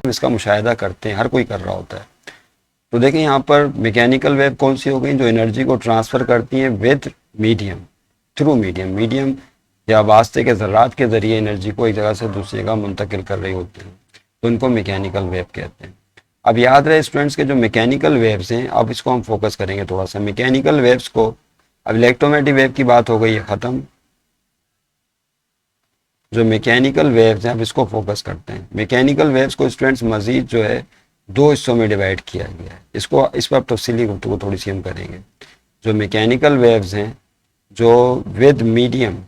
इसका मुशाहिदा करते हैं, हर कोई कर रहा होता है। तो देखें यहाँ पर मैकेनिकल वेव कौन सी हो गई, जो एनर्जी को ट्रांसफ़र करती हैं with medium, through medium, medium या वास्ते के ज़र्रात के ज़रिए एनर्जी को एक जगह से दूसरी जगह मुंतकिल कर रही होती हैं, तो इनको मैकेनिकल वेव कहते हैं। अब याद रहे स्टूडेंट्स के जो मैकेनिकल वेव्स हैं, अब इसको हम फोकस करेंगे थोड़ा सा। मैकेनिकल वेव्स को, अब इलेक्ट्रोमैग्नेटिक वेव की बात हो गई है ख़त्म, जो मैकेनिकल वेव्स हैं अब इसको फोकस करते हैं। मैकेनिकल वेव्स को स्टूडेंट्स मजीद जो है दो हिस्सों में डिवाइड किया गया है। इसको इस पर तफसीली गुफ्तगू थोड़ी सी हम करेंगे। जो मैकेनिकल वेव्स हैं जो विद मीडियम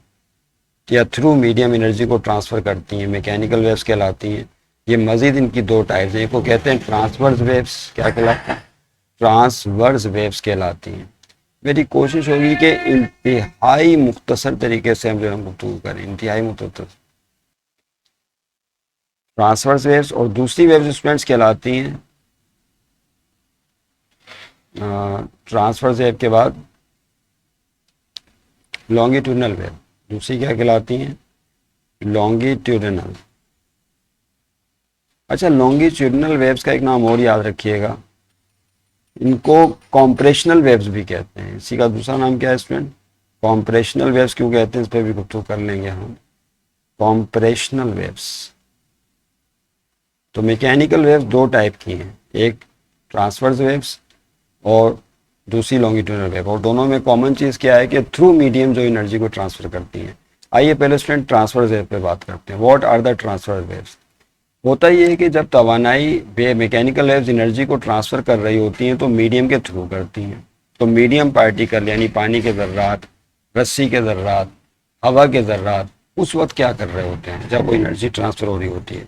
या थ्रू मीडियम एनर्जी को ट्रांसफ़र करती हैं, मैकेनिकल वेव्स कहलाती हैं। ये मजीद इनकी दो टाइप्स हैं, एक को कहते हैं ट्रांसवर्स वेव्स, क्या कहलाती हैं, ट्रांसवर्स वेव्स कहलाती हैं। मेरी कोशिश होगी कि इंतहाई मुख्तसर तरीके से हम जो हम गुफ्तगू करें, इंतहाई मुख्तसर। ट्रांसवर्स वेव्स और दूसरी वेव्स स्टूडेंट्स कहलाती हैं, ट्रांसवर्स वेव के बाद लॉन्गिट्यूडनल वेव, दूसरी क्या कहलाती हैं, लॉन्गिट्यूडनल। अच्छा, लॉन्गिट्यूडनल वेव्स का एक नाम और याद रखिएगा, इनको कॉम्प्रेशनल वेव्स भी कहते हैं। इसी का दूसरा नाम क्या है स्टूडेंट, कॉम्प्रेशनल वेव्स क्यों कहते हैं, इस पर भी गुफ्तगू कर लेंगे हम। कॉम्प्रेशनल वेव्स, तो मैकेनिकल वेव्स दो टाइप की हैं, एक ट्रांसवर्स वेव्स और दूसरी लॉन्गिट्यूडनल वेव, और दोनों में कॉमन चीज़ क्या है कि थ्रू मीडियम जो एनर्जी को ट्रांसफ़र करती हैं। आइए पहले स्टूडेंट ट्रांसवर्स वेव पे बात करते हैं। What are the transverse waves. होता ये है कि जब तवानाई मैकेनिकल वेव्स एनर्जी को ट्रांसफ़र कर रही होती हैं तो मीडियम के थ्रू करती हैं। तो मीडियम पार्टिकल यानी पानी के ज़र्रात, रस्सी के ज़र्रात, हवा के ज़र्रात उस वक्त क्या कर रहे होते हैं जब वो एनर्जी ट्रांसफ़र हो रही होती है।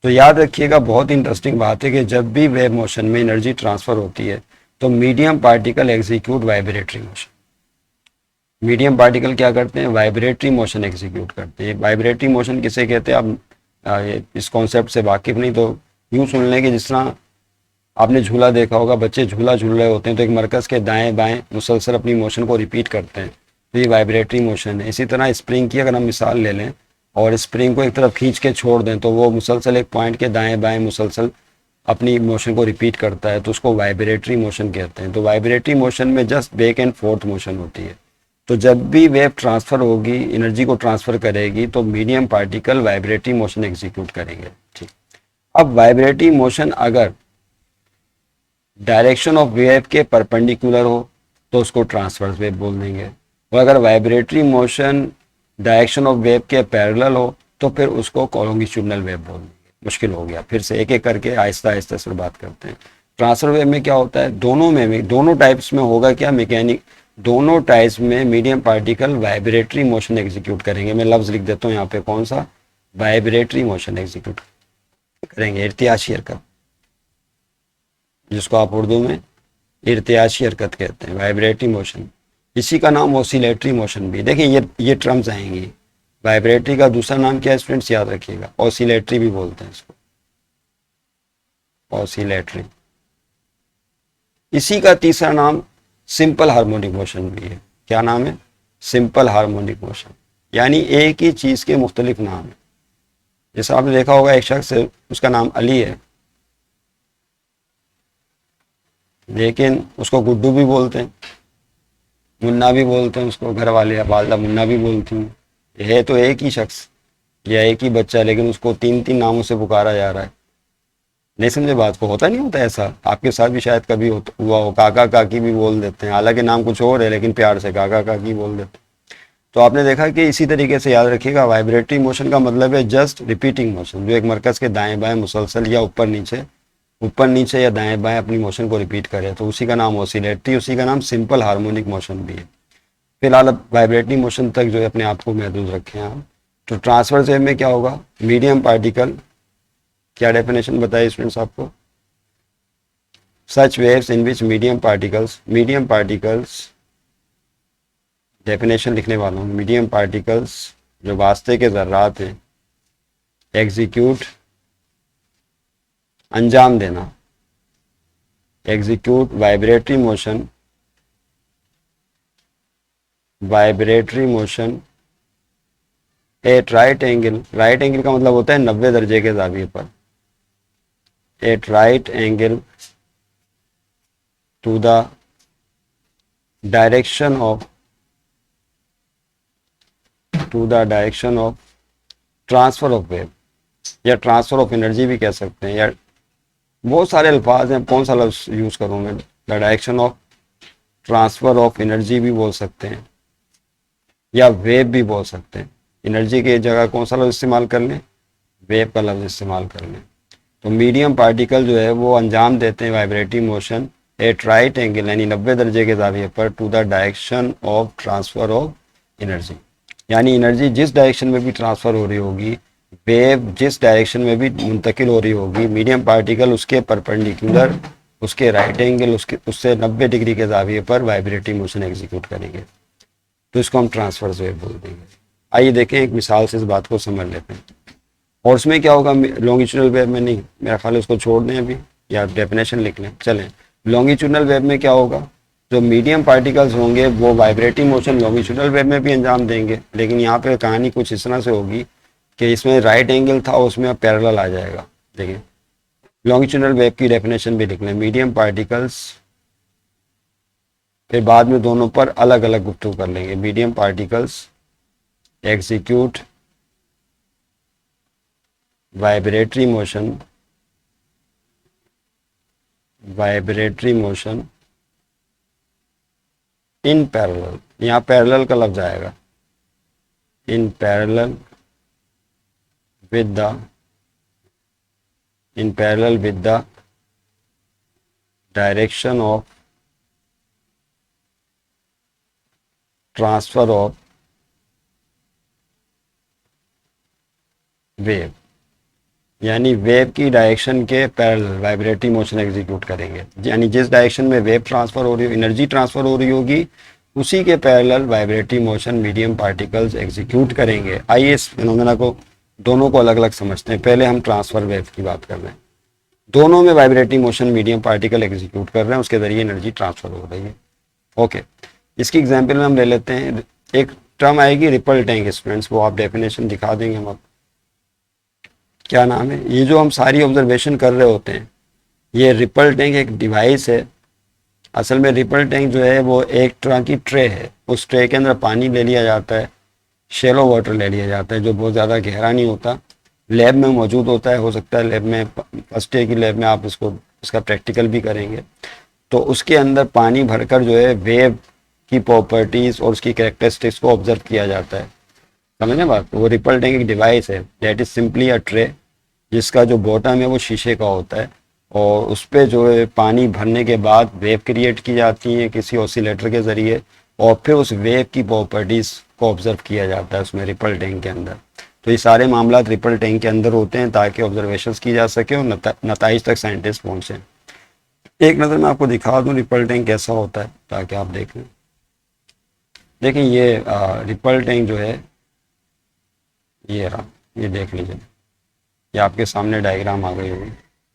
तो याद रखिएगा, बहुत इंटरेस्टिंग बात है कि जब भी वेव मोशन में एनर्जी ट्रांसफ़र होती है तो medium particle execute vibratory motion. Medium particle क्या करते हैं, वाइब्रेटरी मोशन एग्जीक्यूट करते हैं। वाइब्रेटरी मोशन किसे कहते हैं, आप इस कॉन्सेप्ट से वाकिफ़ नहीं तो यूँ सुन लें कि जिस तरह आपने झूला देखा होगा, बच्चे झूला झूल रहे होते हैं तो एक मरकज़ के दाएं बाएं मुसलसल अपनी मोशन को रिपीट करते हैं, तो ये वाइब्रेटरी मोशन है। इसी तरह स्प्रिंग की अगर हम मिसाल ले लें और स्प्रिंग को एक तरफ खींच के छोड़ दें तो वो मुसलसल एक पॉइंट के दाएं बाएं मुसलसल अपनी मोशन को रिपीट करता है, तो उसको वाइब्रेटरी मोशन कहते हैं। तो वाइब्रेटरी मोशन में just back and fourth motion होती है। तो जब भी वेव ट्रांसफ़र होगी, एनर्जी को ट्रांसफ़र करेगी तो medium particle vibratory motion execute करेंगे। ठीक, अब वाइब्रेटरी मोशन अगर डायरेक्शन ऑफ वेव के परपेंडिकुलर हो तो उसको ट्रांसवर्स वेव बोल देंगे, और अगर vibratory motion direction of wave के पैरेलल हो तो फिर उसको लॉन्गिट्यूडनल वेव बोल देंगे। मुश्किल हो गया, फिर से एक एक करके आहिस्ता आहिस्ता से बात करते हैं। ट्रांसफर वेव में क्या होता है, दोनों टाइप्स में होगा क्या, मैकेनिक दोनों टाइप्स में medium particle vibratory motion execute करेंगे। मैं लफ्ज़ लिख देता हूँ यहाँ पे, कौन सा, वाइब्रेटरी मोशन एग्जीक्यूट करेंगे, इर्तियाशी हरकत, जिसको आप उर्दू में इर्तियाशी हरकत कहते हैं, वाइब्रेटरी मोशन। इसी का नाम ऑसिलेटरी मोशन भी। देखिए ये टर्म्स आएंगी। वाइब्रेटरी का दूसरा नाम क्या है स्टूडेंट्स, याद रखिएगा, ऑसिलेटरी भी बोलते हैं इसको, ऑसिलेटरी। इसी का तीसरा नाम सिंपल हार्मोनिक मोशन भी है। क्या नाम है, सिंपल हार्मोनिक मोशन, यानी एक ही चीज़ के मुख्तलिफ नाम है। जैसा आपने देखा होगा एक शख्स है, उसका अली है, लेकिन उसको गुड्डू भी बोलते हैं, मुन्ना भी बोलते हैं उसको, घर वाले या वालदा मुन्ना भी बोलती हैं। है तो एक ही शख्स या एक ही बच्चा, लेकिन उसको तीन तीन नामों से पुकारा जा रहा है। नहीं समझे बात को, होता नहीं होता ऐसा, आपके साथ भी शायद कभी हुआ हो, काका काकी भी बोल देते हैं, हालांकि नाम कुछ और है लेकिन प्यार से काका काकी बोल देते हैं। तो आपने देखा कि इसी तरीके से याद रखिएगा, वाइब्रेटरी मोशन का मतलब है जस्ट रिपीटिंग मोशन, जो एक मरकज़ के दाएं बाएं मुसलसल या ऊपर नीचे या दाएं बाएं अपनी मोशन को रिपीट करे, तो उसी का नाम ऑसिलेटरी, उसी का नाम सिंपल हार्मोनिक मोशन भी है। फिलहाल अब वाइब्रेटरी मोशन तक जो है अपने आप को महदूद रखें आप। तो ट्रांसवर्स वेव में क्या होगा, मीडियम पार्टिकल, क्या डेफिनेशन बताइए स्टूडेंट्स आपको, such waves in which medium particles, definition लिखने वाला हूँ, मीडियम पार्टिकल्स जो वास्ते के ज़र्रात हैं, एग्जीक्यूट अंजाम देना, execute vibratory motion at right angle, right angle का मतलब होता है 90 दर्जे के ज़ाविये पर, at right angle to the direction of, to the direction of transfer of wave, या ट्रांसफर ऑफ एनर्जी भी कह सकते हैं, या बहुत सारे अल्फाज हैं, कौन सा लफ्ज़ यूज़ करूँ मैं, the direction of transfer of energy भी बोल सकते हैं, या वेव भी बोल सकते हैं। एनर्जी की जगह कौन सा लफ्ज़ इस्तेमाल कर लें, वेव का लफ्ज़ इस्तेमाल कर लें। तो मीडियम पार्टिकल जो है वो अंजाम देते हैं vibrating motion at right angle, यानी 90 दर्जे के ज़ाविये पर, to the direction of transfer of energy, यानी एनर्जी जिस डायरेक्शन में भी ट्रांसफ़र हो रही होगी, वेव जिस डायरेक्शन में भी मुंतकिल हो रही होगी, मीडियम पार्टिकल उसके परपेंडिकुलर, उसके राइट एंगल, उससे 90 डिग्री के ज़ाविये पर वाइब्रेटिंग मोशन एग्जीक्यूट करेंगे, तो इसको हम ट्रांसवर्स वेव बोल देंगे। आइए देखें एक मिसाल से इस बात को समझ लेते हैं। और उसमें क्या होगा, लॉन्गिट्यूडनल वेव में नहीं, मेरा ख्याल है उसको छोड़ दें अभी, या डेफिनेशन लिख लें। चलें, लॉन्गिट्यूडनल वेव में क्या होगा, जो मीडियम पार्टिकल्स होंगे वो वाइब्रेटिंग मोशन लॉन्गिट्यूडनल वेव में भी अंजाम देंगे, लेकिन यहाँ पे कहानी कुछ इस तरह से होगी कि इसमें राइट एंगल था, उसमें अब पैरेलल आ जाएगा। देखिए लॉन्गिट्यूडनल वेव की डेफिनेशन भी लिख लें, मीडियम पार्टिकल्स, फिर बाद में दोनों पर अलग अलग गुफ्तगू कर लेंगे। Medium particles execute vibratory motion, vibratory motion in parallel, यहाँ पैरेलल का लफ्ज आएगा, in parallel with the, in parallel with the direction of transfer of wave, यानी वेव की डायरेक्शन के पैरेलल वाइब्रेटिंग मोशन एग्जीक्यूट करेंगे, यानी जिस डायरेक्शन में वेव ट्रांसफर हो रही हो, एनर्जी ट्रांसफर हो रही होगी, उसी के parallel vibrating motion medium particles execute करेंगे। आइए इस फिनोमेना को दोनों को अलग अलग समझते हैं। पहले हम ट्रांसफर वेव की बात कर रहे हैं, दोनों में vibrating motion medium particle execute कर रहे हैं, उसके जरिए एनर्जी ट्रांसफर हो रही है। ओके, इसकी एग्जाम्पल में हम ले लेते हैं, एक टर्म आएगी रिपल टैंक। स्टूडेंट्स वो आप डेफिनेशन दिखा देंगे हम, क्या नाम है, ये जो हम सारी ऑब्जर्वेशन कर रहे होते हैं, ये रिपल टैंक एक डिवाइस है। असल में रिपल टैंक जो है वो एक तरह की ट्रे है, उस ट्रे के अंदर पानी ले लिया जाता है, शेलो वाटर ले लिया जाता है, जो बहुत ज़्यादा गहरा नहीं होता, लैब में मौजूद होता है, हो सकता है लैब में फर्स्ट डे की लैब में आप इसका प्रैक्टिकल भी करेंगे। तो उसके अंदर पानी भरकर जो है वेव की प्रॉपर्टीज़ और उसकी कैरेक्टरिस्टिक्स को ऑब्जर्व किया जाता है। समझे बात, वो रिपल टैंक एक डिवाइस है, that is simply a tray, जिसका जो बॉटम है वो शीशे का होता है, और उस पर जो है पानी भरने के बाद वेव क्रिएट की जाती है किसी ऑसिलेटर के ज़रिए, और फिर उस वेव की प्रॉपर्टीज़ को ऑब्जर्व किया जाता है उसमें रिपल टैंक के अंदर। तो ये सारे मामला रिपल टैंक के अंदर होते हैं ताकि ऑब्जर्वेशंस की जा सके और नताइज तक साइंटिस्ट पहुँचें। एक नज़र मैं आपको दिखा दूँ रिपल टैंक कैसा होता है ताकि आप देख लें। देखिए ये रिपल टैंक जो है ये रहा, ये देख लीजिए, ये आपके सामने डायग्राम आ गई होगी।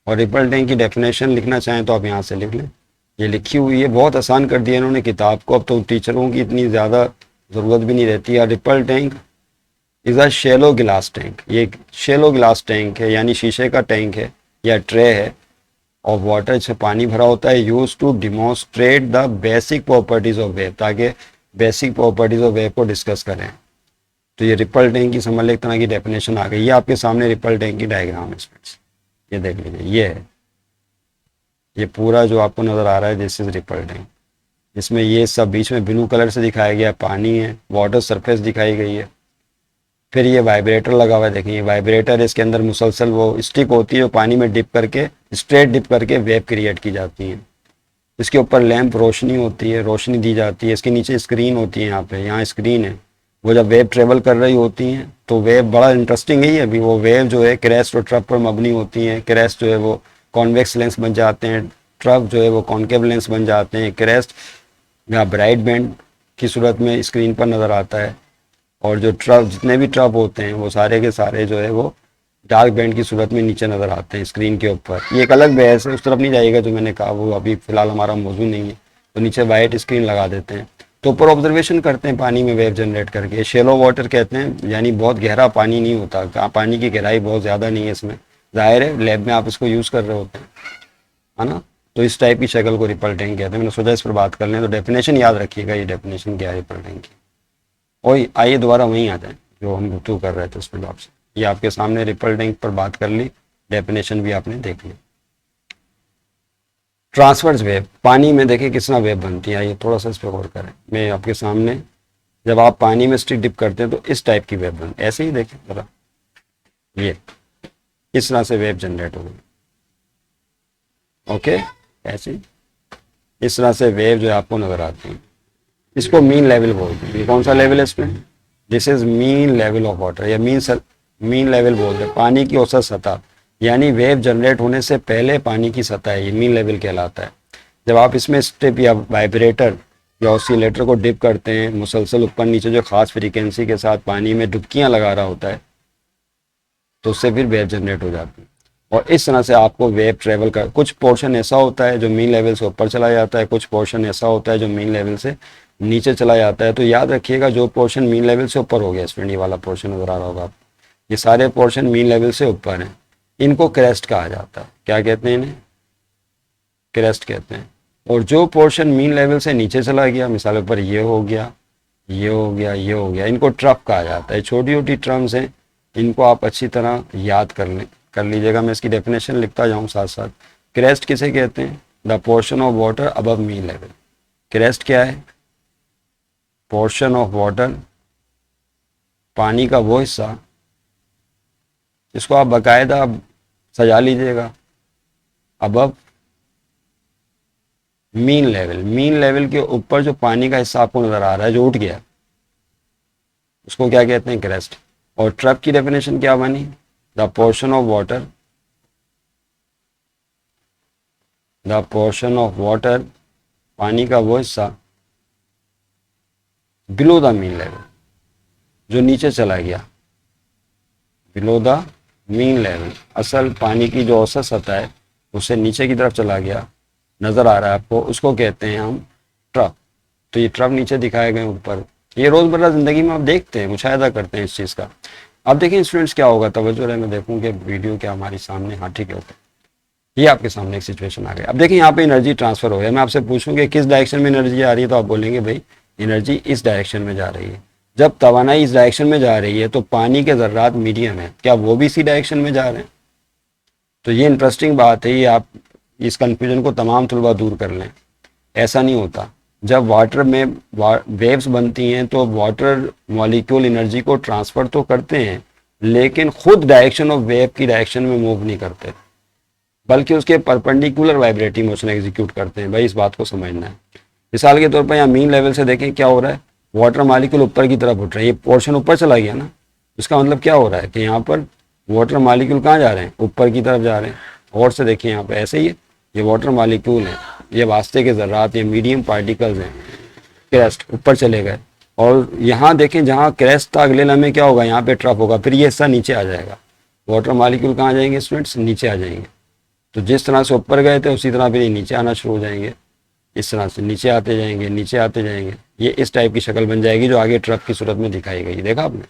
और रिपल टैंक की डेफिनेशन लिखना चाहें तो आप यहाँ से लिख लें, ये लिखी हुई है, बहुत आसान कर दिया इन्होंने किताब को, अब तो टीचरों की इतनी ज़्यादा ज़रूरत भी नहीं रहती है। Ripple tank is a shallow गिलास टैंक, ये एक शेलो गिलास टैंक है, यानी शीशे का टैंक है या ट्रे है, और वाटर से पानी भरा होता है, use to demonstrate the basic properties of wave, ताकि बेसिक प्रॉपर्टीज़ ऑफ वेव को डिस्कस करें। तो ये रिपल टैंक की समझ एक तरह की डेफिनेशन आ गई। ये आपके सामने रिपल टैंक की डायग्राम है, ये देख लीजिए, ये है, ये पूरा जो आपको नज़र आ रहा है दिस इज रिपल टैंक। इसमें ये सब बीच में ब्लू कलर से दिखाया गया पानी है, वाटर सरफेस दिखाई गई है, फिर ये वाइब्रेटर लगा हुआ है, देखिए वाइब्रेटर, इसके अंदर मुसलसल वो स्टिक होती है, वो पानी में डिप करके, स्ट्रेट डिप करके वेव क्रिएट की जाती है। इसके ऊपर लैंप रोशनी होती है, रोशनी दी जाती है, इसके नीचे स्क्रीन होती है, यहाँ स्क्रीन है। वो जब वेव ट्रेवल कर रही होती हैं तो वेव, बड़ा इंटरेस्टिंग है ये, अभी वो वेव जो है क्रेस्ट और ट्रफ पर मबनी होती हैं। क्रेस्ट जो है वो कॉन्वेक्स लेंस बन जाते हैं, ट्रफ जो है वो कॉन्केव लेंस बन जाते हैं। क्रेस्ट या ब्राइट बैंड की सूरत में स्क्रीन पर नज़र आता है, और जो ट्रफ, जितने भी ट्रफ होते हैं वो सारे के सारे जो है वो डार्क बैंड की सूरत में नीचे नज़र आते हैं स्क्रीन के ऊपर। ये एक अलग बहस है, उस तरफ नहीं जाइएगा जो मैंने कहा, वो अभी फ़िलहाल हमारा मौजूद नहीं है। तो नीचे वाइट स्क्रीन लगा देते हैं। तो ऊपर ऑब्जर्वेशन करते हैं पानी में वेव जनरेट करके, शेलो वाटर कहते हैं, यानी बहुत गहरा पानी नहीं होता, पानी की गहराई बहुत ज़्यादा नहीं है इसमें, जाहिर है लैब में आप इसको यूज़ कर रहे होते हैं, है ना। तो इस टाइप की शक्ल को रिपल टैंक कहते हैं। मैंने सोचा इस पर बात कर लें, तो डेफिनेशन याद रखिएगा, ये डेफिनेशन क्या है रिपल टैंक की। और आइए दोबारा वहीं आ जाए जो हम गुफ्तगू कर रहे थे उस पर आपसे। ये आपके सामने रिपल टैंक पर बात कर ली, डेफिनेशन भी आपने देख ली। ट्रांसवर्स वेव, पानी में देखिए किस तरह वेव बनती है, ये थोड़ा सा इस पर गौर करें। मैं आपके सामने, जब आप पानी में स्टिक डिप करते हैं तो इस टाइप की वेव बनती है, ऐसे ही देखें जरा, ये इस तरह से वेव जनरेट होगी। ओके, ऐसे इस तरह से वेव जो है आपको नजर आती है। इसको मीन लेवल बोलते हैं। ये कौन सा लेवल है इसमें? This is mean level of water, या मीन लेवल बोलते हैं, पानी की औसत सतह, यानी वेव जनरेट होने से पहले पानी की सतह है, ये मीन लेवल कहलाता है। जब आप इसमें स्ट्रिप या वाइब्रेटर या ऑसिलेटर को डिप करते हैं, मुसलसल ऊपर नीचे जो खास फ्रीक्वेंसी के साथ पानी में डुबकियां लगा रहा होता है, तो उससे फिर वेव जनरेट हो जाती है। और इस तरह से आपको वेव ट्रेवल कर, कुछ पोर्शन ऐसा होता है जो मीन लेवल से ऊपर चला जाता है, कुछ पोर्शन ऐसा होता है जो मीन लेवल से नीचे चला जाता है। तो याद रखिएगा, जो पोर्शन मीन लेवल से ऊपर हो गया, स्टूडेंट ये वाला पोर्शन नजर आ रहा होगा, ये सारे पोर्शन मीन लेवल से ऊपर हैं, इनको क्रेस्ट कहा जाता है। क्या कहते हैं इन्हें? क्रेस्ट कहते हैं। और जो पोर्शन मीन लेवल से नीचे चला गया, मिसाल पर ये हो गया, ये हो गया, ये हो गया, इनको ट्रफ कहा जाता है। छोटी छोटी टर्म्स हैं, इनको आप अच्छी तरह याद कर लीजिएगा। मैं इसकी डेफिनेशन लिखता जाऊँ साथ साथ। क्रेस्ट किसे कहते हैं? The portion of water above mean level. Crest क्या है? पोर्शन ऑफ वाटर, पानी का वो हिस्सा, इसको आप बाकायदा सजा लीजिएगा, above mean level. Mean level के ऊपर जो पानी का हिस्सा आपको नजर आ रहा है जो उठ गया, उसको क्या कहते हैं? क्रेस्ट। और ट्रफ की डेफिनेशन क्या बनी? The portion of water, the portion of water, पानी का वो हिस्सा बिलो द मीन लेवल, जो नीचे चला गया, बिलो द मीन लेवल, असल पानी की जो औसत सतह है उससे नीचे की तरफ चला गया, नजर आ रहा है आपको, उसको कहते हैं हम ट्रफ। तो ये ट्रफ नीचे दिखाए गए ऊपर, ये रोजमर्रा जिंदगी में आप देखते हैं, मुशाहिदा करते हैं इस चीज का। अब देखिए स्टूडेंट्स क्या होगा, तवज्जो रहे, मैं देखूं कि वीडियो क्या हमारी सामने, हाँ ठीक है, ओके, ये आपके सामने एक सिचुएशन आ गई। अब देखिए यहाँ पे एनर्जी ट्रांसफर हो गया। मैं आपसे पूछूंगी किस डायरेक्शन में एनर्जी आ रही है, तो आप बोलेंगे भाई एनर्जी इस डायरेक्शन में जा रही है। जब तवानाई इस डायरेक्शन में जा रही है तो पानी के जर्रात मीडियम है, क्या वो भी इसी डायरेक्शन में जा रहे हैं? तो ये इंटरेस्टिंग बात है, ये आप इस कंफ्यूजन को तमाम तलबा दूर कर लें। ऐसा नहीं होता। जब वाटर में वेव्स बनती हैं तो वाटर मॉलिक्यूल एनर्जी को ट्रांसफर तो करते हैं, लेकिन खुद डायरेक्शन ऑफ वेव की डायरेक्शन में मूव नहीं करते, बल्कि उसके परपेंडिकुलर वाइब्रेटिंग मोशन एग्जीक्यूट करते हैं। भाई इस बात को समझना है। मिसाल के तौर पर यहाँ मीन लेवल से देखें क्या हो रहा है, वाटर मॉलिक्यूल ऊपर की तरफ उठ रहे हैं, ये पोर्शन ऊपर चला गया ना, इसका मतलब क्या हो रहा है कि यहाँ पर वाटर मॉलिक्यूल कहाँ जा रहे हैं? ऊपर की तरफ जा रहे हैं। और से देखिए यहाँ पे ऐसे ही है, ये वाटर मॉलिक्यूल है, ये वास्ते के ज़र्रात, ये मीडियम पार्टिकल्स हैं, क्रेस्ट ऊपर चले गए। और यहाँ देखें जहाँ क्रेस्ट था, अगले लम्हे क्या होगा, यहाँ पे ट्रफ होगा, फिर ये हिस्सा नीचे आ जाएगा। वाटर मॉलिक्यूल कहाँ जाएंगे स्टूडेंट्स? नीचे आ जाएंगे। तो जिस तरह से ऊपर गए थे उसी तरह फिर ये नीचे आना शुरू हो जाएंगे, इस तरह से नीचे आते जाएंगे, नीचे आते जाएंगे। ये इस टाइप की शक्ल बन जाएगी जो आगे ट्रफ की सूरत में दिखाई गई, देखा आपने।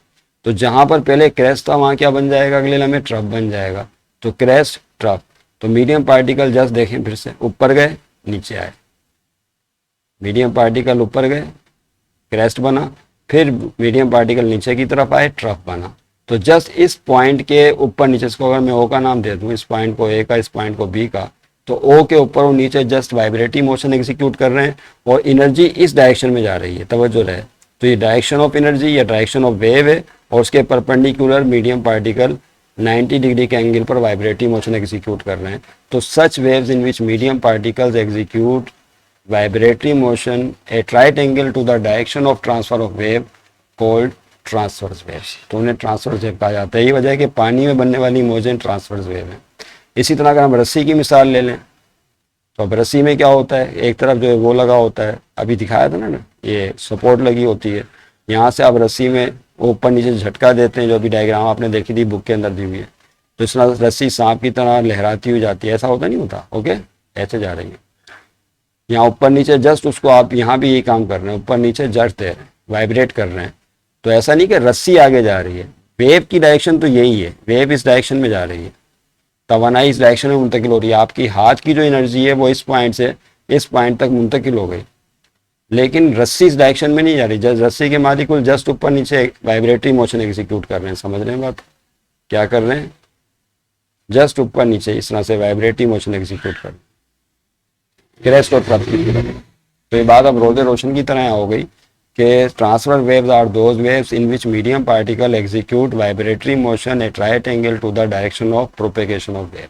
तो जहाँ पर पहले क्रेस्ट था वहाँ क्या बन जाएगा, अगले लम्हे ट्रफ बन जाएगा। तो क्रेस्ट ट्रफ, तो मीडियम पार्टिकल जस्ट देखें फिर से, ऊपर गए नीचे आए, मीडियम पार्टिकल ऊपर गए क्रेस्ट बना, फिर मीडियम पार्टिकल नीचे की तरफ आए ट्रफ बना। तो जस्ट इस पॉइंट के ऊपर नीचे, इसको अगर मैं ओ का नाम दे दूं, इस पॉइंट को ए का, इस पॉइंट को बी का, तो ओ के ऊपर और नीचे जस्ट वाइब्रेटिव मोशन एग्जीक्यूट कर रहे हैं और एनर्जी इस डायरेक्शन में जा रही है, तवज्जो रहे। तो ये डायरेक्शन ऑफ एनर्जी या डायरेक्शन ऑफ वेव है और उसके परपेंडिकुलर मीडियम पार्टिकल 90 डिग्री के एंगल पर वाइब्रेटिव मोशन एग्जीक्यूट कर रहे हैं। तो such waves in which medium particles execute vibratory motion at right angle to the direction of transfer of wave called transverse waves। तो उन्हें ट्रांसवर्स वेव कहा जाता है। यही वजह है कि पानी में बनने वाली मौजें ट्रांसवर्स वेव हैं। इसी तरह अगर हम रस्सी की मिसाल ले लें तो अब रस्सी में क्या होता है, एक तरफ जो है वो लगा होता है, अभी दिखाया था ना, ये सपोर्ट लगी होती है, यहाँ से आप रस्सी में ऊपर नीचे झटका देते हैं, जो अभी डायग्राम आपने देखी थी बुक के अंदर दी हुई है। तो इस तरह रस्सी सांप की तरह लहराती हुई जाती है, ऐसा होता नहीं होता, ओके, ऐसे जा रही है। यहाँ ऊपर नीचे जस्ट उसको आप यहाँ भी यही काम कर रहे हैं, ऊपर नीचे जस्ट दे रहे हैं, वाइब्रेट कर रहे हैं। तो ऐसा नहीं कि रस्सी आगे जा रही है, वेव की डायरेक्शन तो यही है, वेव इस डायरेक्शन में जा रही है, तवानाई इस डायरेक्शन में मुंतकिल हो रही है। आपकी हाथ की जो एनर्जी है वो इस पॉइंट से इस पॉइंट तक मुंतकिल हो गई, लेकिन रस्सी इस डायरेक्शन में नहीं जा रही। रस्सी के मालिकुल जस्ट ऊपर नीचे वाइब्रेटरी मोशन एग्जीक्यूट कर रहे हैं। समझ रहे हैं बात? क्या कर रहे हैं? जस्ट ऊपर नीचे इस तरह से वाइब्रेटरी मोशन एग्जीक्यूट कर, क्रेस्ट और ट्रफ की तरह। तो ये बात अब रोज़े रोशन की तरह हो गई कि transverse waves are those waves in which medium particle execute vibratory motion at right angle to the direction of propagation of wave.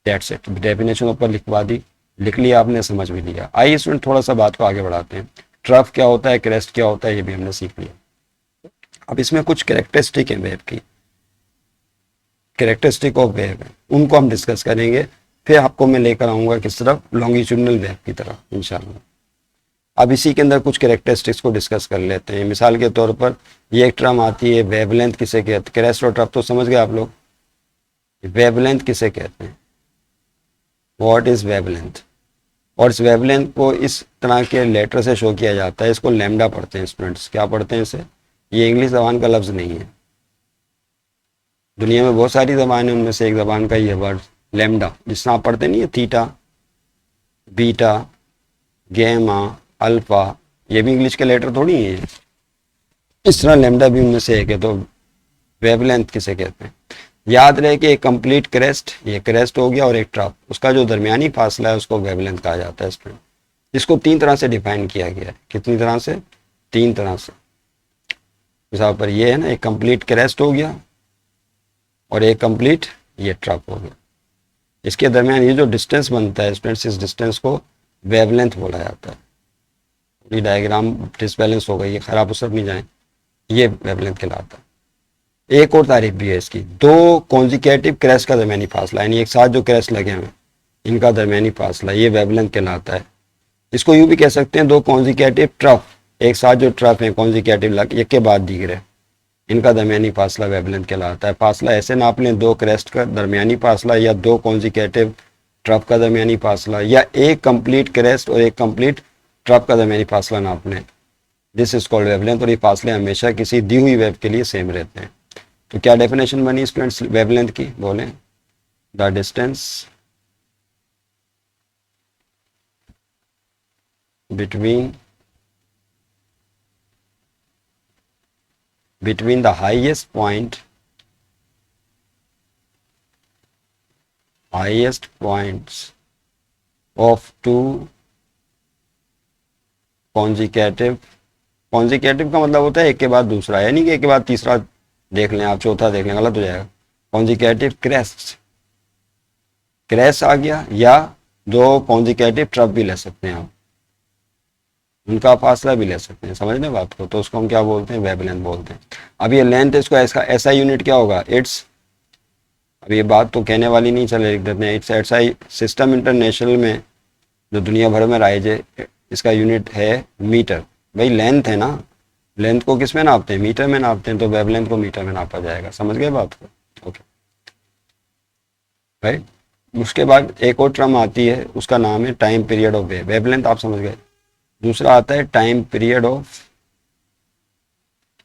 That's it. Definition ऊपर लिखवा दी, लिख लिया आपने, समझ भी लिया। आइए स्टूडेंट थोड़ा सा बात को आगे बढ़ाते हैं। ट्रफ क्या होता है, क्रेस्ट क्या होता है, ये भी हमने सीख लिया। अब इसमें कुछ कैरेक्टरिस्टिक है वेव की, कैरेक्टरिस्टिक ऑफ वेव है, उनको हम डिस्कस करेंगे। फिर आपको मैं लेकर आऊँगा किस तरफ, लॉन्गिट्यूडनल वेव की तरफ इंशाल्लाह। अब इसी के अंदर कुछ कैरेक्टरिस्टिक्स को डिस्कस कर लेते हैं। मिसाल के तौर पर ये एक टर्म आती है वेवलेंथ किसे कहते हैं। क्रेस्ट और ट्रफ तो समझ गए आप लोग। वेवलेंथ किसे कहते हैं, व्हाट इज वेवलेंथ। और इस वेवलेंथ को इस तरह के लेटर से शो किया जाता है, इसको लैम्डा पढ़ते हैं स्टूडेंट्स। क्या पढ़ते हैं इसे? ये इंग्लिश जबान का लफ्ज़ नहीं है, दुनिया में बहुत सारी ज़बान है, उनमें से एक ज़बान का ये वर्ड लैम्डा, जिसमें आप पढ़ते नहीं है थीटा, बीटा, गैमा, अल्फा, ये भी इंग्लिश के लेटर थोड़ी है। इस तरह लैम्डा भी उनमें से एक है। तो वेवलेंथ किसे कहते हैं? याद रहे कि एक कंप्लीट क्रेस्ट, ये क्रेस्ट हो गया, और एक ट्रफ, उसका जो दरमियानी फासला है उसको वेवलेंथ कहा जाता है स्टूडेंट। इसको 3 तरह से डिफाइन किया गया है। कितनी तरह से? 3 तरह से। यहाँ पर ये है ना, एक कंप्लीट क्रेस्ट हो गया और एक कंप्लीट ये ट्रफ हो गया। इसके दरमियान ये जो डिस्टेंस बनता है स्टूडेंट्स, इस डिस्टेंस को वेवलेंथ बोला जाता है। पूरी डायग्राम डिसबैलेंस हो गई है, खराब उसर नहीं जाए, ये वेवलेंथ कहलाता है। एक और तारीफ भी है इसकी, 2 कॉन्जिक्यूटिव क्रेस्ट का दरमियानी फासला, यानी एक साथ जो क्रेस्ट लगे हुए इनका दरमियानी फासला, ये वेवलेंथ कहलाता है। इसको यूँ भी कह सकते हैं 2 कॉन्जिक्यूटिव ट्रफ, एक साथ जो ट्रफ है कॉन्जिक्यूटिव लग एक के बाद दिख रहे, इनका दरमियानी फासला वेवलेंथ कहलाता है। फासला ऐसे नाप लें, 2 क्रेस्ट का दरमियानी फासला, या 2 कॉन्जिक्यूटिव ट्रफ का दरमियानी फासला, या एक कंप्लीट क्रेस्ट और एक कंप्लीट ट्रफ का दरमियानी फासला नाप लें, दिस इज कॉल्ड वेवलेंथ। और ये फासले हमेशा किसी दी हुई वेव के लिए सेम रहते हैं। तो क्या डेफिनेशन बनी स्टूडेंट्स वेवलेंथ की? बोलें, the distance between the highest points of 2 consecutive का मतलब होता है एक के बाद दूसरा, यानी कि एक के बाद तीसरा देख लें आप, चौथा देख लें, गलत हो जाएगा। कॉन्जिक्यूटिव क्रेस्ट आ गया, या 2 कॉन्जिक्यूटिव ट्रफ भी ले सकते हैं आप, उनका फासला भी ले सकते हैं। समझने बात को? तो उसको हम क्या बोलते हैं? वेवलेंथ बोलते हैं। अब ये लेंथ है, इसको ऐसा यूनिट क्या होगा? इट्स, अब ये बात तो कहने वाली नहीं, चले लिख देते हैं। इट्स एसआई सिस्टम इंटरनेशनल में जो दुनिया भर में राइज है, इसका यूनिट है मीटर। भाई लेंथ है ना, लेंथ को किस में नापते हैं? मीटर में नापते हैं, तो वेवलेंथ को मीटर में नापा जाएगा। समझ गए बात को? Okay right. उसके बाद एक और टर्म आती है, उसका नाम है time period of wave. Wavelength आप समझ गए। दूसरा आता है टाइम पीरियड ऑफ,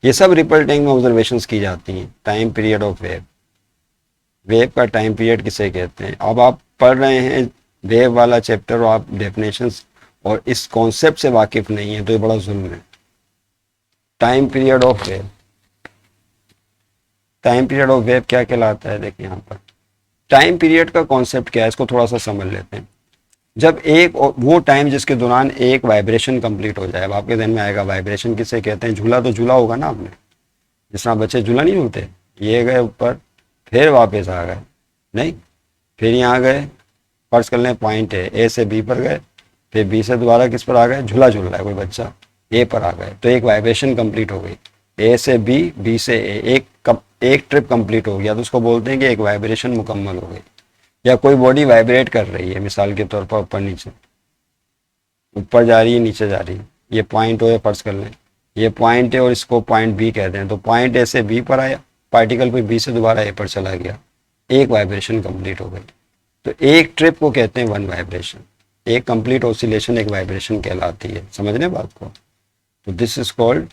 ये सब रिपल टैंक में ऑब्जर्वेशंस की जाती हैं। Time period of wave, wave का टाइम पीरियड किसे कहते हैं? अब आप पढ़ रहे हैं वेव वाला चैप्टर और आप डेफिनेशंस और इस कॉन्सेप्ट से वाकिफ नहीं है, तो ये बड़ा जुल्म है। Time period of wave, time period of wave क्या कहलाता है? देखिए यहाँ पर टाइम पीरियड का कॉन्सेप्ट क्या है, इसको थोड़ा सा समझ लेते हैं। जब एक वो टाइम जिसके दौरान एक वाइब्रेशन कंप्लीट हो जाए। अब आपके ध्यान में आएगा वाइब्रेशन किसे कहते हैं? झूला तो झूला होगा ना आपने, जिस तरह बच्चे झूला नहीं झूलते, ये गए ऊपर फिर वापस आ गए, नहीं फिर यहाँ गए, फर्ज कर लें पॉइंट है, ए से बी पर गए, फिर बी से दोबारा किस पर आ गए? झूला झूल रहा है कोई बच्चा, ए पर आ गए, तो एक वाइब्रेशन कंप्लीट हो गई। ए से बी, बी से ए, एक ट्रिप कंप्लीट हो गया, तो उसको बोलते हैं कि एक वाइब्रेशन मुकम्मल हो गई। या कोई बॉडी वाइब्रेट कर रही है, मिसाल के तौर पर ऊपर नीचे, ऊपर जा रही है नीचे जा रही है, ये पॉइंट हो या फर्ज कर लें ये पॉइंट है और इसको पॉइंट बी कहते हैं। तो पॉइंट ए से बी पर आया, पार्टिकल पे बी से दोबारा ए पर चला गया, एक वाइब्रेशन कंप्लीट हो गई। तो एक ट्रिप को कहते हैं 1 वाइब्रेशन। एक कंप्लीट ऑसिलेशन एक वाइब्रेशन कहलाती है, समझ रहे बात को। तो this is called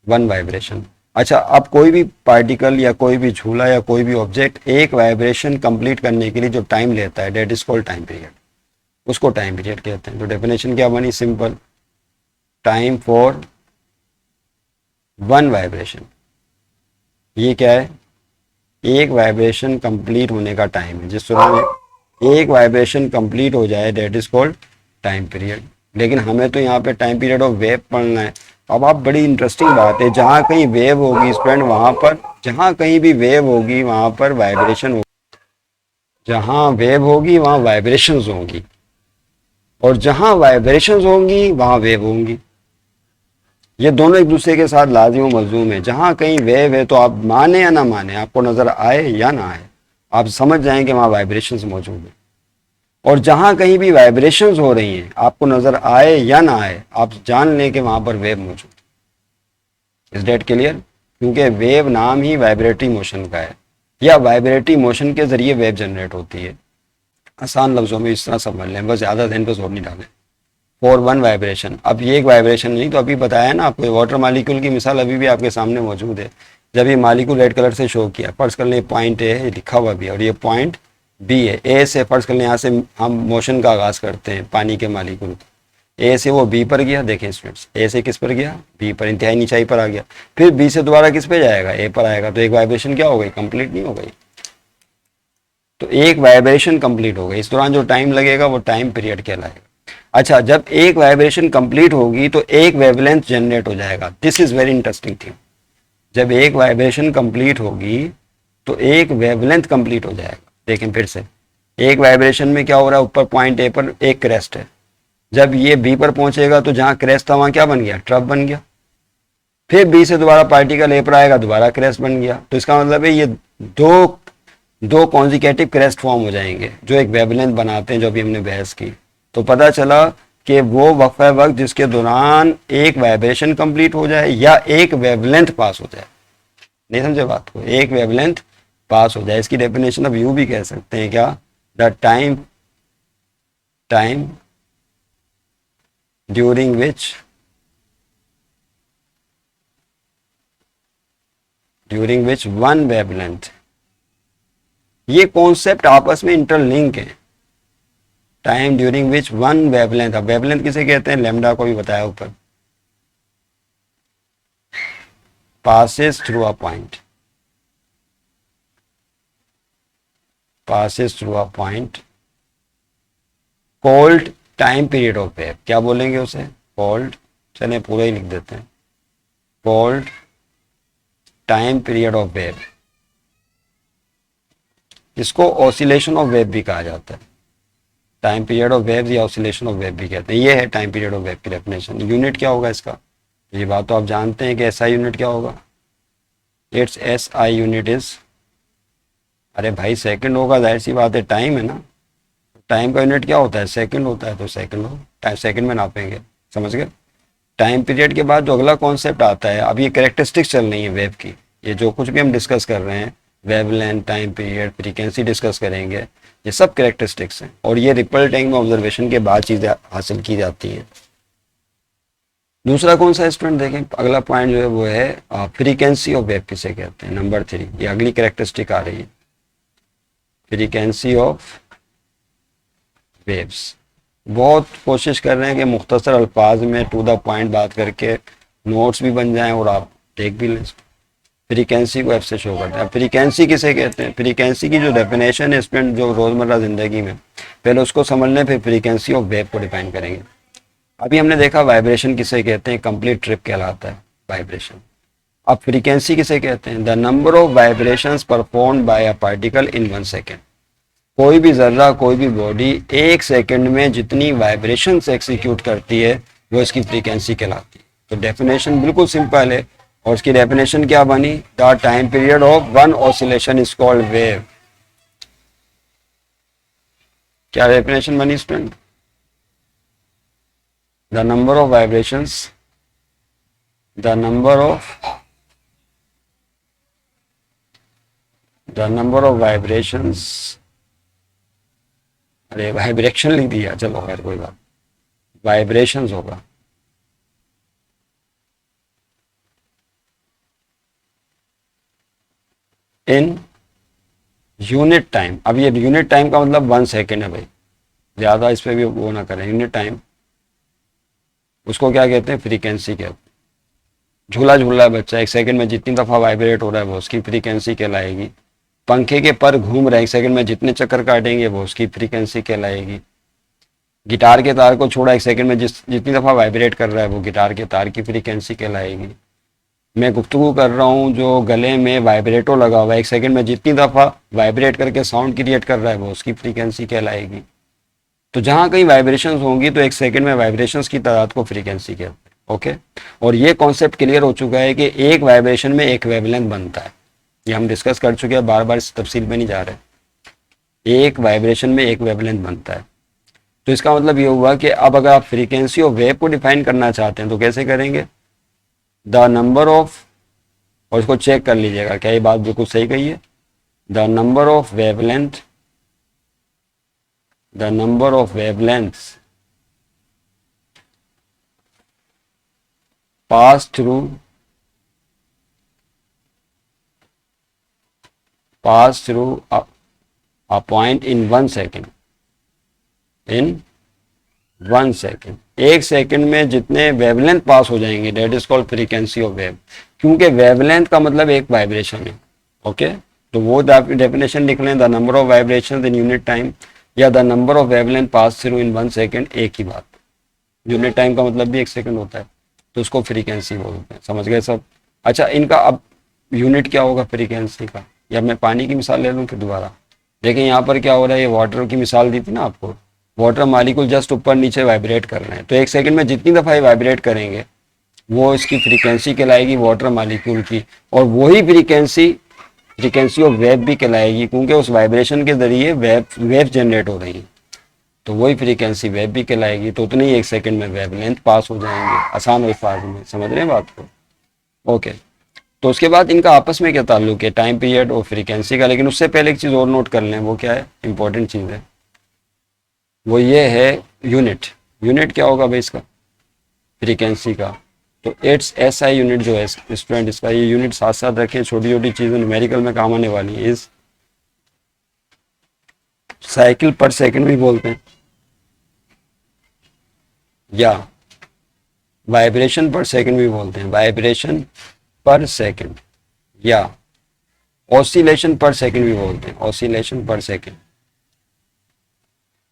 one vibration. अच्छा, अब कोई भी पार्टिकल या कोई भी झूला या कोई भी ऑब्जेक्ट एक वाइब्रेशन कंप्लीट करने के लिए जो टाइम लेता है, that is called time period, उसको टाइम पीरियड कहते हैं। तो डेफिनेशन क्या बनी, simple, time for one vibration, ये क्या है, एक वाइब्रेशन कंप्लीट होने का टाइम है। जिस तरह एक वाइब्रेशन कंप्लीट हो जाए that is called time period. लेकिन हमें तो यहाँ पे टाइम पीरियड ऑफ वेव पढ़ना है। अब आप, बड़ी इंटरेस्टिंग बात है, जहाँ कहीं वेव होगी स्टूडेंट वहाँ पर, जहाँ कहीं भी वेव होगी वहाँ पर वाइब्रेशन होगी, जहाँ वेव होगी वहाँ वाइब्रेशंस होंगी, और जहाँ वाइब्रेशंस होंगी वहाँ वेव होंगी। ये दोनों एक दूसरे के साथ लाजिम और मलजूम है। जहाँ कहीं वेव है तो आप माने या ना माने, आपको नजर आए या ना आए, आप समझ जाएंगे वहाँ वाइब्रेशंस मौजूद है। और जहाँ कहीं भी वाइब्रेशंस हो रही हैं, आपको नजर आए या ना आए, आप जान लें कि वहाँ पर वेव मौजूद है। Is that clear? क्योंकि वेव नाम ही वाइब्रेटरी मोशन का है, या वाइब्रेटरी मोशन के जरिए वेव जनरेट होती है। आसान लफ्जों में इस तरह समझ लें, बस ज़्यादा ध्यान पर जोर नहीं डालें। फॉर वन वाइब्रेशन, अब ये एक वाइब्रेशन नहीं, तो अभी बताया ना आपको, वाटर मालिक्यूल की मिसाल अभी भी आपके सामने मौजूद है। जब ये मालिक्यूल रेड कलर से शो किया, फर्ज कर लें पॉइंट ए है, लिखा हुआ भी है, और ये पॉइंट बी है। ए से फर्ज कर लें, यहाँ से हम मोशन का आगाज करते हैं पानी के मालिक्यूल, ए से वो बी पर गया, देखें स्टूडेंट्स, ए से किस पर गया, बी पर, इंतहाई नीचाई पर आ गया, फिर बी से दोबारा किस पे जाएगा, ए पर आएगा। तो एक वाइब्रेशन क्या हो गई, कंप्लीट नहीं हो गई। तो एक वाइब्रेशन कंप्लीट हो गई, इस दौरान जो टाइम लगेगा वो टाइम पीरियड कहलाएगा। अच्छा, जब एक वाइब्रेशन कंप्लीट होगी तो एक वेवलेंथ जनरेट हो जाएगा। This is very interesting thing. जब एक वाइब्रेशन कंप्लीट होगी तो एक वेवलेंथ कंप्लीट हो जाएगा। देखें फिर से, एक वाइब्रेशन में क्या हो रहा है, ऊपर पॉइंट ए पर एक क्रेस्ट है, जब ये बी पर पहुंचेगा तो जहां क्रेस्ट था वहां क्या बन गया, ट्रफ बन गया। फिर बी से दोबारा पार्टिकल ए पर आएगा, दोबारा क्रेस्ट बन गया। तो इसका मतलब है ये दो दो कॉन्जिकेटिव क्रेस्ट फॉर्म हो जाएंगे जो एक वेवलेंथ बनाते हैं, जो अभी हमने बहस की। तो पता चला कि वो वक्फा वक्त जिसके दौरान एक वाइब्रेशन कंप्लीट हो जाए या एक वेवलेंथ पास हो जाए। नहीं समझे बात को, एक वेवलेंथ पास हो जाए। इसकी डेफिनेशन अब यूं भी कह सकते हैं क्या, the time time during which one wavelength, ये कॉन्सेप्ट आपस में इंटरलिंक है। Time during which one wavelength, अब वेवलेंथ किसे कहते हैं, लैम्डा को भी बताया ऊपर, passes through a point, passes through a point called time period of wave। क्या बोलेंगे उसे, called, चले पूरा ही लिख देते हैं, called time period of wave। इसको ऑसिलेशन ऑफ वेव भी कहा जाता है, टाइम पीरियड ऑफ वेव या ऑसिलेशन ऑफ वेव भी कहते हैं। ये है टाइम पीरियड ऑफ वेव की डेफिनेशन। यूनिट क्या होगा इसका, ये बात तो आप जानते हैं कि एसआई यूनिट क्या होगा, इट्स एसआई यूनिट इज, अरे भाई सेकंड होगा, जाहिर सी बात है, टाइम है ना, टाइम का यूनिट क्या होता है, सेकंड होता है, तो सेकंड हो, टाइम सेकंड में नापेंगे, समझ गए। टाइम पीरियड के बाद जो अगला कॉन्सेप्ट आता है, अब ये कैरेक्टरिस्टिक्स चल रही है वेव की, ये जो कुछ भी हम डिस्कस कर रहे हैं, wavelength, time period, frequency discuss करेंगे, ये सब कैरेक्टरिस्टिक्स हैं। और ये रिपल टैंक में ऑब्जर्वेशन के बाद चीज़ें हासिल की जाती हैं। दूसरा कौन सा स्टूडेंट देखें, अगला पॉइंट जो है वो है फ्रीक्वेंसी ऑफ वेव किसे कहते हैं, नंबर 3, ये अगली कैरेक्टरिस्टिक आ रही है, फ्रीक्वेंसी ऑफ वेव्स। बहुत कोशिश कर रहे हैं कि मुख्तसर अल्फाज में टू द पॉइंट बात करके नोट्स भी बन जाएं और आप देख भी लें। फ्रीक्वेंसी को एफ से शो करते हैं। फ्रीक्वेंसी किसे कहते हैं, फ्रीक्वेंसी की जो डेफिनेशन है स्टूडेंट, जो रोज़मर्रा ज़िंदगी में, पहले उसको समझ लें, फिर फ्रीक्वेंसी ऑफ वेव को डिफाइन करेंगे। अभी हमने देखा वाइब्रेशन किसे कहते हैं, कंप्लीट ट्रिप कहलाता है वाइब्रेशन। अब फ्रीक्वेंसी किसे कहते हैं, the number of vibrations performed by a particle in 1 second. कोई भी जर्रा, कोई भी बॉडी 1 सेकेंड में जितनी वाइब्रेशन एग्जीक्यूट करती है वो इसकी फ्रीक्वेंसी कहलाती है। तो डेफिनेशन बिल्कुल सिंपल है, और उसकी डेफिनेशन क्या बनी, the time period of one oscillation is called wave. क्या डेफिनेशन बनी student, the number of vibrations, the number of vibrations अरे वाइब्रेशन लिख दिया, चलो खैर कोई बात, वाइब्रेशंस होगा। इन यूनिट टाइम, अब ये यूनिट टाइम का मतलब 1 सेकेंड है भाई, ज़्यादा इस पर भी वो ना करें। यूनिट टाइम उसको क्या कहते हैं, फ्रीक्वेंसी कहते हैं। झूला झूल रहा है बच्चा, 1 सेकंड में जितनी दफ़ा वाइब्रेट हो रहा है वो उसकी फ्रीक्वेंसी कहलाएगी। पंखे के पर घूम रहे 1 सेकंड में जितने चक्कर काटेंगे वो उसकी फ्रीक्वेंसी कहलाएगी। गिटार के तार को छोड़ा 1 सेकंड में जितनी दफ़ा वाइब्रेट कर रहा है वो गिटार के तार की फ्रीक्वेंसी कहलाएगी। मैं गुफ्तगू कर रहा हूँ, जो गले में वाइब्रेटो लगा हुआ है 1 सेकंड में जितनी दफ़ा वाइब्रेट करके साउंड क्रिएट कर रहा है वो उसकी फ्रीक्वेंसी कहलाएगी। तो जहाँ कहीं वाइब्रेशंस होंगी तो 1 सेकंड में वाइब्रेशंस की तादाद को फ्रीक्वेंसी कहते हैं। ओके, और ये कॉन्सेप्ट क्लियर हो चुका है कि एक वाइब्रेशन में एक वेवलेंथ बनता है, ये हम डिस्कस कर चुके हैं, बार बार इस तफसील में नहीं जा रहे। एक वाइब्रेशन में एक वेवलेंथ बनता है। तो इसका मतलब ये हुआ कि अब अगर आप फ्रीक्वेंसी ऑफ वेव को डिफाइन करना चाहते हैं तो कैसे करेंगे, द नंबर ऑफ, और इसको चेक कर लीजिएगा क्या ये बात बिल्कुल सही कही है, the number of wavelength, the number of wavelengths pass through a point in 1 second, in 1 second, 1 second में जितने वेवलेंथ पास हो जाएंगे that is called frequency of wave, क्योंकि वेवलेंथ का मतलब एक वाइब्रेशन है। ओके, तो वो डेफिनेशन लिख लें, the number of vibration in unit time या the number of wavelength pass through in 1 second, एक ही बात। यूनिट टाइम का मतलब भी 1 सेकंड होता है, तो उसको फ्रीक्वेंसी बोलते हैं। समझ गए सब? अच्छा, इनका अब यूनिट क्या होगा फ्रीक्वेंसी का, या मैं पानी की मिसाल ले लूँ फिर दोबारा। देखिए यहाँ पर क्या हो रहा है, ये वाटर की मिसाल दी थी ना आपको, वाटर मालिक्यूल जस्ट ऊपर नीचे वाइब्रेट कर रहे हैं, तो 1 सेकंड में जितनी दफ़ा ये वाइब्रेट करेंगे वो इसकी फ्रीक्वेंसी कहलाएगी वाटर मालिक्यूल की, और वही फ्रीक्वेंसी ऑफ वेव भी कहलाएगी, क्योंकि उस वाइब्रेशन के जरिए वेव जनरेट हो रही है, तो वही फ्रीक्वेंसी वेव भी कहलाएगी। तो उतने ही 1 सेकंड में वेवलेंथ पास हो जाएंगे, आसान अल्फाज में। समझ रहे हैं बात को? ओके, तो उसके बाद इनका आपस में क्या ताल्लुक है, टाइम पीरियड और फ्रीक्वेंसी का। लेकिन उससे पहले एक चीज़ और नोट कर लें, वो क्या है, इंपॉर्टेंट चीज़ है, वो ये है यूनिट। यूनिट क्या होगा भाई इसका, फ्रीक्वेंसी का। तो इट्स SI यूनिट जो है स्टूडेंट, इसका ये यूनिट साथ साथ रखें, छोटी छोटी चीज़ें न्यूमेरिकल में काम आने वाली है। इस साइकिल पर सेकंड भी बोलते हैं, या वाइब्रेशन पर सेकंड भी बोलते हैं, वाइब्रेशन पर सेकंड, या ऑसिलेशन पर सेकंड भी बोलते हैं, ऑसिलेशन पर सेकंड।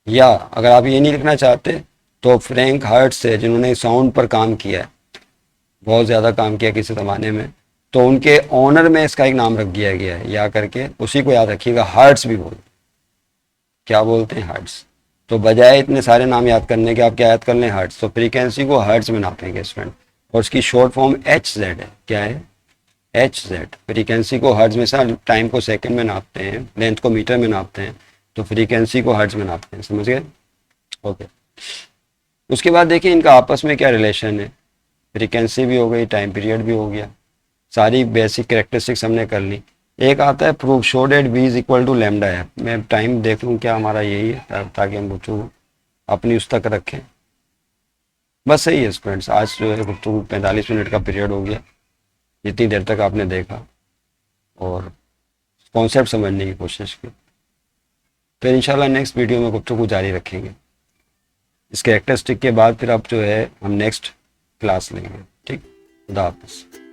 या अगर आप ये नहीं लिखना चाहते तो फ्रैंक हर्ट्ज से, जिन्होंने साउंड पर काम किया है, बहुत ज़्यादा काम किया किसी ज़माने में, तो उनके ऑनर में इसका एक नाम रख दिया गया है, या करके उसी को याद रखिएगा, हर्ट्ज भी बोलते, क्या बोलते हैं, हर्ट्ज। तो बजाय इतने सारे नाम याद करने के आप क्या याद कर लें, हर्ट्ज। तो फ्रीक्वेंसी को हर्ट्ज में नापेंगे स्टूडेंट, और उसकी शॉर्ट फॉर्म HZ है। क्या है, HZ। फ्रीक्वेंसी को हर्ट्ज में, सर टाइम को सेकंड में नापते हैं, लेंथ को मीटर में नापते हैं, तो फ्रीक्वेंसी को हर्ट्ज में नापते हैं। समझ गए? ओके, उसके बाद देखिए इनका आपस में क्या रिलेशन है, फ्रीक्वेंसी भी हो गई, टाइम पीरियड भी हो गया, सारी बेसिक कैरेक्टरिस्टिक्स हमने कर ली। एक आता है proof, show that V is equal to lambda है। मैं टाइम देख लूँ क्या हमारा यही है, ताकि हम गुफ्तगू अपनी उस तक रखें। बस सही है स्टूडेंट्स, आज जो है गुफ्तगू 45 मिनट का पीरियड हो गया, जितनी देर तक आपने देखा और कॉन्सेप्ट समझने की कोशिश की। फिर इंशाल्लाह नेक्स्ट वीडियो में गुफ्तगू जारी रखेंगे। इस कैरेक्टरिस्टिक के बाद फिर आप जो है हम नेक्स्ट क्लास लेंगे। ठीक, खुदा हाफिज़।